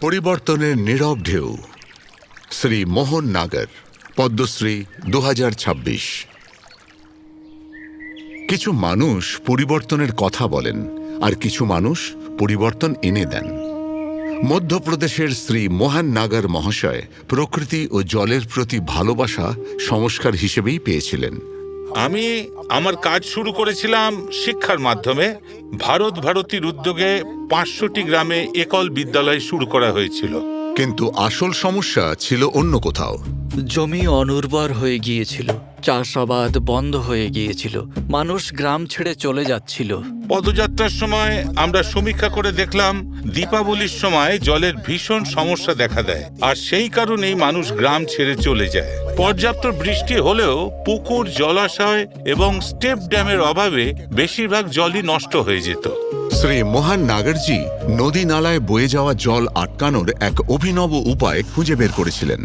পরিবর্তনের নীরব ঢেউ। শ্রী মোহন নাগার, পদ্মশ্রী 2026। কিছু মানুষ পরিবর্তনের কথা বলেন, আর কিছু মানুষ পরিবর্তন এনে দেন। মধ্যপ্রদেশের শ্রী মোহন নাগার মহাশয় প্রকৃতি ও জলের প্রতি ভালোবাসা সংস্কার হিসেবেই পেয়েছিলেন। আমি আমার কাজ শুরু করেছিলাম শিক্ষার মাধ্যমে। ভারত ভারতীর উদ্যোগে 500টি গ্রামে একল বিদ্যালয় শুরু করা হয়েছিল। কিন্তু আসল সমস্যা ছিল অন্য কোথাও। জমি অনুর্বর হয়ে গিয়েছিল, চাষাবাদ বন্ধ হয়ে গিয়েছিল, মানুষ গ্রাম ছেড়ে চলে যাচ্ছিল। পদযাত্রার সময় আমরা সমীক্ষা করে দেখলাম দীপাবলির সময় জলের ভীষণ সমস্যা দেখা দেয়, আর সেই কারণেই মানুষ গ্রাম ছেড়ে চলে যায়। পর্যাপ্ত বৃষ্টি হলেও পুকুর, জলাশয় এবং স্টেপ ড্যামের অভাবে বেশিরভাগ জলই নষ্ট হয়ে যেত। শ্রী মোহন নাগারজি নদী নালায় বয়ে যাওয়া জল আটকানোর এক অভিনব উপায় খুঁজে বের করেছিলেন।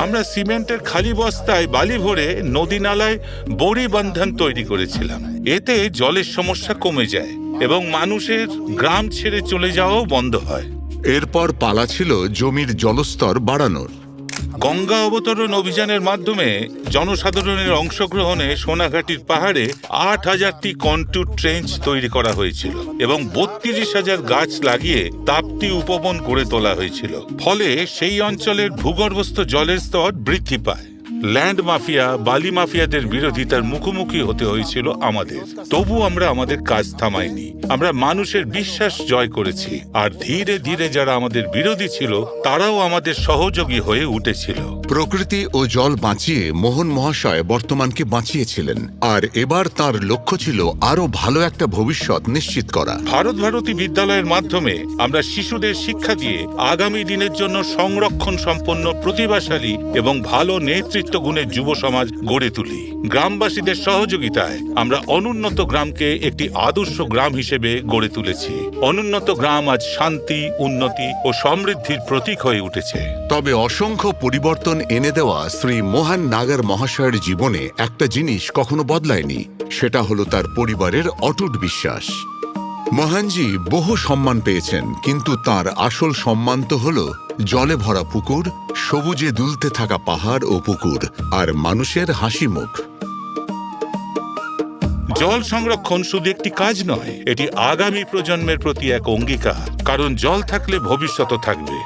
আমরা সিমেন্টের খালি বস্তায় বালি ভরে নদী নালায় বড়ি বন্ধন তৈরি করেছিলাম। এতে জলের সমস্যা কমে যায় এবং মানুষের গ্রাম ছেড়ে চলে যাওয়াও বন্ধ হয়। এরপর পালা ছিল জমির জলস্তর বাড়ানোর। গঙ্গা অবতরণ অভিযানের মাধ্যমে জনসাধারণের অংশগ্রহণে সোনাঘাটির পাহাড়ে 8000টি কন্ট্যুর ট্রেঞ্চ তৈরি করা হয়েছিল এবং 32,000 গাছ লাগিয়ে তাপ্তি উপবন গড়ে তোলা হয়েছিল। ফলে সেই অঞ্চলের ভূগর্ভস্থ জলের স্তর বৃদ্ধি পায়। ল্যান্ড মাফিয়া, বালি মাফিয়াদের বিরোধিতার মুখোমুখি হতে হয়েছিল আমাদের। তবু আমরা আমাদের কাজ থামাইনি। আমরা মানুষের বিশ্বাস জয় করেছি, আর ধীরে ধীরে যারা আমাদের বিরোধী ছিল তারাও আমাদের সহযোগী হয়ে উঠেছিল। প্রকৃতি ও জল বাঁচিয়ে মোহন মহাশয় বর্তমানকে বাঁচিয়েছিলেন, আর এবার তার লক্ষ্য ছিল আরো ভালো একটা ভবিষ্যৎ নিশ্চিত করা। ভারত ভারতী বিদ্যালয়ের মাধ্যমে আমরা শিশুদের শিক্ষা দিয়ে আগামী দিনের জন্য সংরক্ষণ সম্পন্ন, প্রতিভাশালী এবং ভালো নেতৃত্ব গুণের যুব সমাজ গড়ে তুলি। গ্রামবাসীদের সহযোগিতায় আমরা অনুন্নত গ্রামকে একটি আদর্শ গ্রাম হিসেবে গড়ে তুলেছি। অনুন্নত গ্রাম আজ শান্তি, উন্নতি ও সমৃদ্ধির প্রতীক হয়ে উঠেছে। তবে অসংখ্য পরিবর্তন এনে দেওয়া শ্রী মোহন নাগার মহাশয়ের জীবনে একটা জিনিস কখনো বদলায়নি, সেটা হলো তার পরিবারের অটুট বিশ্বাস। মোহনজি বহু সম্মান পেয়েছেন, কিন্তু তার আসল সম্মান তো হল জলে ভরা পুকুর, সবুজে দুলতে থাকা পাহাড় ও পুকুর, আর মানুষের হাসি মুখ। জল সংরক্ষণ শুধু একটি কাজ নয়, এটি আগামী প্রজন্মের প্রতি এক অঙ্গীকার। কারণ জল থাকলে ভবিষ্যৎ থাকবে।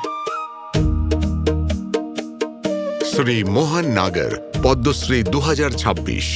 শ্রী মোহন নাগার, পদ্মশ্রী 2026।